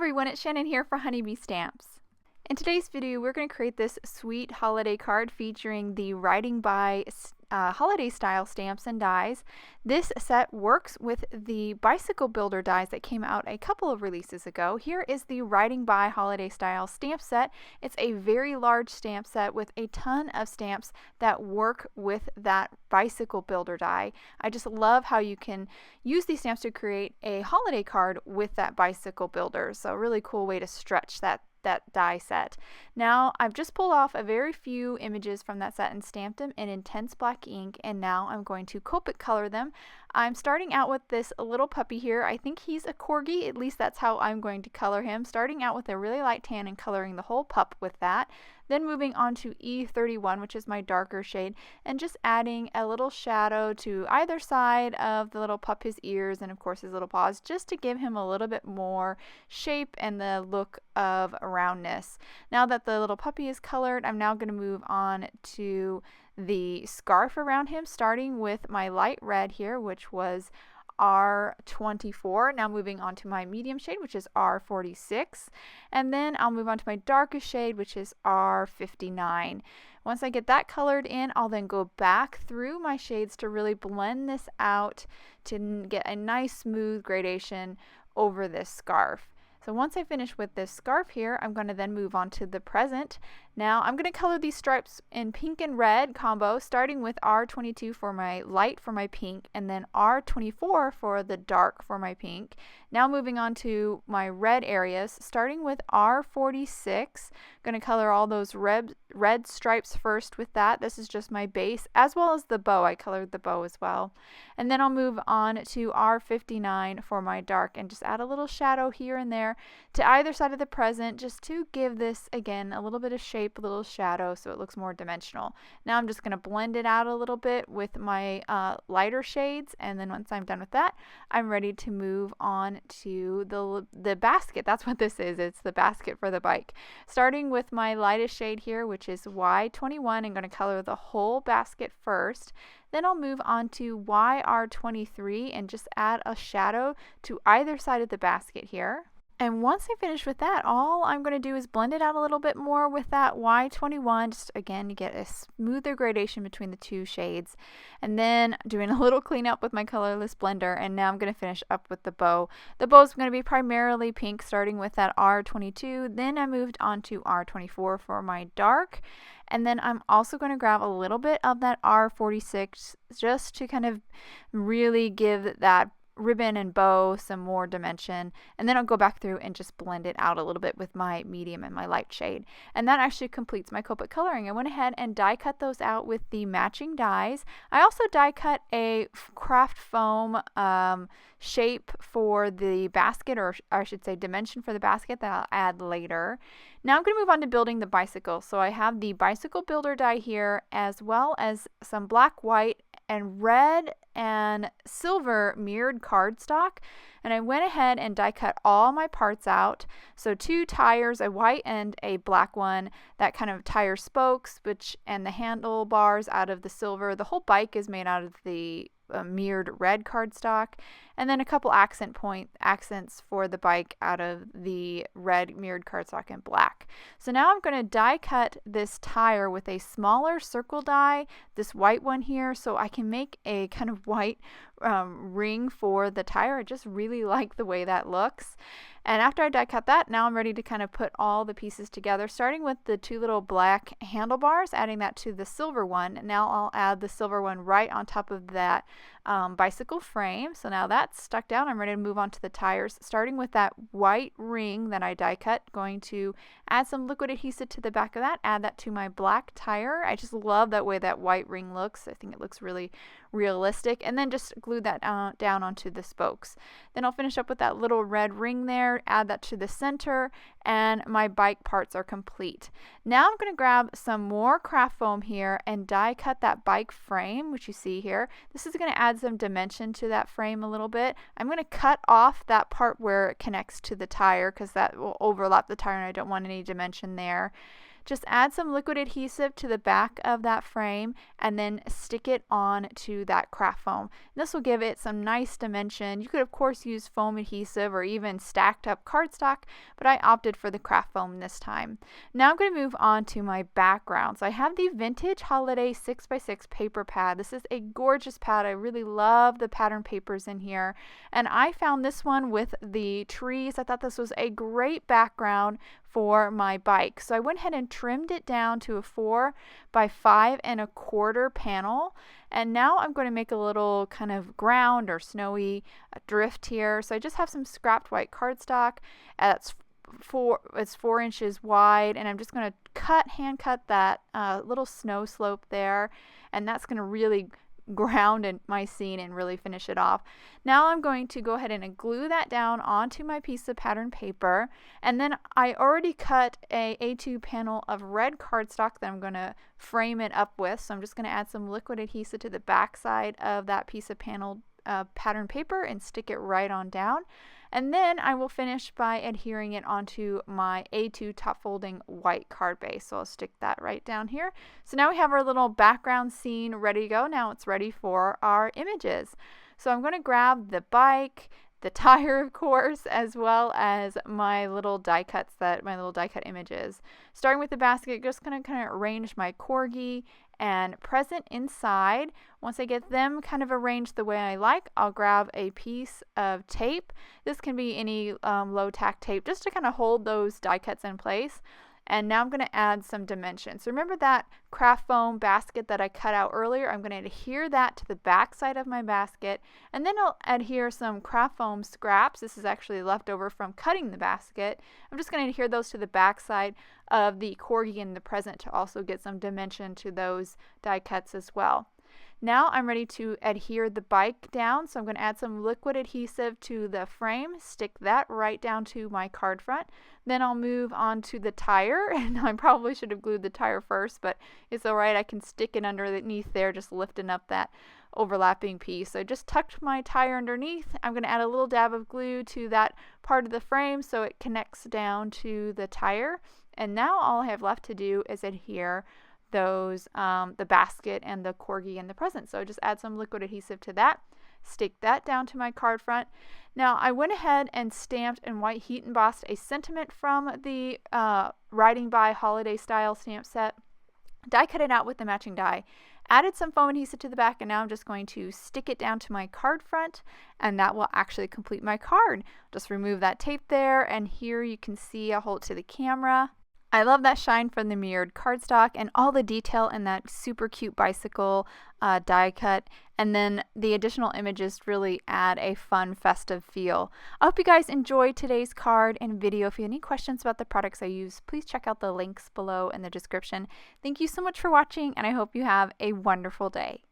everyone, it's Shannon here for Honeybee Stamps. In today's video, we're going to create this sweet holiday card featuring the Writing by holiday style stamps and dies. This set works with the Bicycle Builder dies that came out a couple of releases ago. Here is the Writing by holiday style stamp set. It's a very large stamp set with a ton of stamps that work with that Bicycle Builder die. I just love how you can use these stamps to create a holiday card with that Bicycle Builder. So a really cool way to stretch that die set. Now I've just pulled off a very few images from that set and stamped them in intense black ink, and now I'm going to Copic color them. I'm starting out with this little puppy here. I think he's a corgi, at least that's how I'm going to color him. Starting out with a really light tan and coloring the whole pup with that. Then moving on to E31, which is my darker shade, and just adding a little shadow to either side of the little pup, his ears, and of course his little paws, just to give him a little bit more shape and the look of roundness. Now that the little puppy is colored, I'm now going to move on to the scarf around him, starting with my light red here, which was R24. Now moving on to my medium shade, which is R46, and then I'll move on to my darkest shade, which is R59. Once I get that colored in, I'll then go back through my shades to really blend this out to get a nice smooth gradation over this scarf. So once I finish with this scarf here, I'm going to then move on to the present. Now I'm going to color these stripes in pink and red combo, starting with R22 for my light for my pink, and then R24 for the dark for my pink. Now moving on to my red areas, starting with R46. I'm going to color all those red stripes first with that. This is just my base, as well as the bow. I colored the bow as well. And then I'll move on to R59 for my dark and just add a little shadow here and there to either side of the present, just to give this, again, a little bit of shape, a little shadow, so it looks more dimensional. Now I'm just going to blend it out a little bit with my lighter shades, and then once I'm done with that, I'm ready to move on to the basket. That's what this is. It's the basket for the bike. Starting with my lightest shade here, which is Y21. I'm going to color the whole basket first. Then I'll move on to YR23 and just add a shadow to either side of the basket here. And once I finish with that, all I'm going to do is blend it out a little bit more with that Y21, just again to get a smoother gradation between the two shades. And then doing a little cleanup with my colorless blender, and now I'm going to finish up with the bow. The bow is going to be primarily pink, starting with that R22. Then I moved on to R24 for my dark. And then I'm also going to grab a little bit of that R46 just to kind of really give that ribbon and bow some more dimension, and then I'll go back through and just blend it out a little bit with my medium and my light shade. And that actually completes my Copic coloring. I went ahead and die cut those out with the matching dies. I also die cut a craft foam shape for the basket, or I should say dimension for the basket, that I'll add later. Now I'm going to move on to building the bicycle. So I have the Bicycle Builder die here, as well as some black, white, and red and silver mirrored cardstock, and I went ahead and die cut all my parts out. So two tires, a white and a black one, that kind of tire spokes, and the handlebars out of the silver. The whole bike is made out of the mirrored red cardstock, and then a couple accents for the bike out of the red mirrored cardstock and black. So now I'm going to die cut this tire with a smaller circle die, this white one here, so I can make a kind of white ring for the tire. I just really like the way that looks. And after I die cut that, now I'm ready to kind of put all the pieces together, starting with the two little black handlebars, adding that to the silver one. Now I'll add the silver one right on top of that bicycle frame. So now that's stuck down. I'm ready to move on to the tires, starting with that white ring that I die cut. Going to add some liquid adhesive to the back of that, add that to my black tire. I just love that way that white ring looks. I think it looks really realistic. And then just glue that down onto the spokes. Then I'll finish up with that little red ring there, add that to the center, and my bike parts are complete. Now I'm going to grab some more craft foam here and die cut that bike frame, which you see here. This is going to add some dimension to that frame a little bit. I'm going to cut off that part where it connects to the tire, because that will overlap the tire and I don't want any dimension there. just add some liquid adhesive to the back of that frame and then stick it on to that craft foam. This will give it some nice dimension. You could of course use foam adhesive or even stacked up cardstock, but I opted for the craft foam this time. Now I'm going to move on to my background. So I have the Vintage Holiday 6x6 paper pad. This is a gorgeous pad. I really love the pattern papers in here, and I found this one with the trees. I thought this was a great background for my bike. So I went ahead and trimmed it down to a 4 by 5¼ panel. And now I'm going to make a little kind of ground or snowy drift here. So I just have some scrapped white cardstock. It's 4 inches wide, and I'm just going to hand cut that little snow slope there, and that's going to really ground in my scene and really finish it off. Now I'm going to go ahead and glue that down onto my piece of pattern paper, and then I already cut a A2 panel of red cardstock that I'm going to frame it up with. So I'm just going to add some liquid adhesive to the back side of that piece of pattern paper and stick it right on down. And then I will finish by adhering it onto my A2 top folding white card base. So I'll stick that right down here. So now we have our little background scene ready to go. Now it's ready for our images. So I'm going to grab the bike, the tire of course, as well as my little die cut images. Starting with the basket, just going to kind of arrange my corgi and present inside. Once I get them kind of arranged the way I like, I'll grab a piece of tape. This can be any low tack tape just to kind of hold those die cuts in place. And now I'm going to add some dimensions. So remember that craft foam basket that I cut out earlier? I'm going to adhere that to the back side of my basket, and then I'll adhere some craft foam scraps. This is actually leftover from cutting the basket. I'm just going to adhere those to the back side of the corgi and the present to also get some dimension to those die cuts as well. Now I'm ready to adhere the bike down, so I'm going to add some liquid adhesive to the frame, stick that right down to my card front. Then I'll move on to the tire, and I probably should have glued the tire first, but it's alright, I can stick it underneath there, just lifting up that overlapping piece. So I just tucked my tire underneath. I'm going to add a little dab of glue to that part of the frame so it connects down to the tire. And now all I have left to do is adhere those the basket and the corgi and the present. So just add some liquid adhesive to that, stick that down to my card front. Now I went ahead and stamped and white heat embossed a sentiment from the Riding By Holiday Style stamp set, die cut it out with the matching die, added some foam adhesive to the back, and now I'm just going to stick it down to my card front, and that will actually complete my card. Just remove that tape there, and here you can see, I'll hold it to the camera. I love that shine from the mirrored cardstock and all the detail in that super cute bicycle die cut, and then the additional images really add a fun festive feel. I hope you guys enjoyed today's card and video. If you have any questions about the products I use, please check out the links below in the description. Thank you so much for watching, and I hope you have a wonderful day.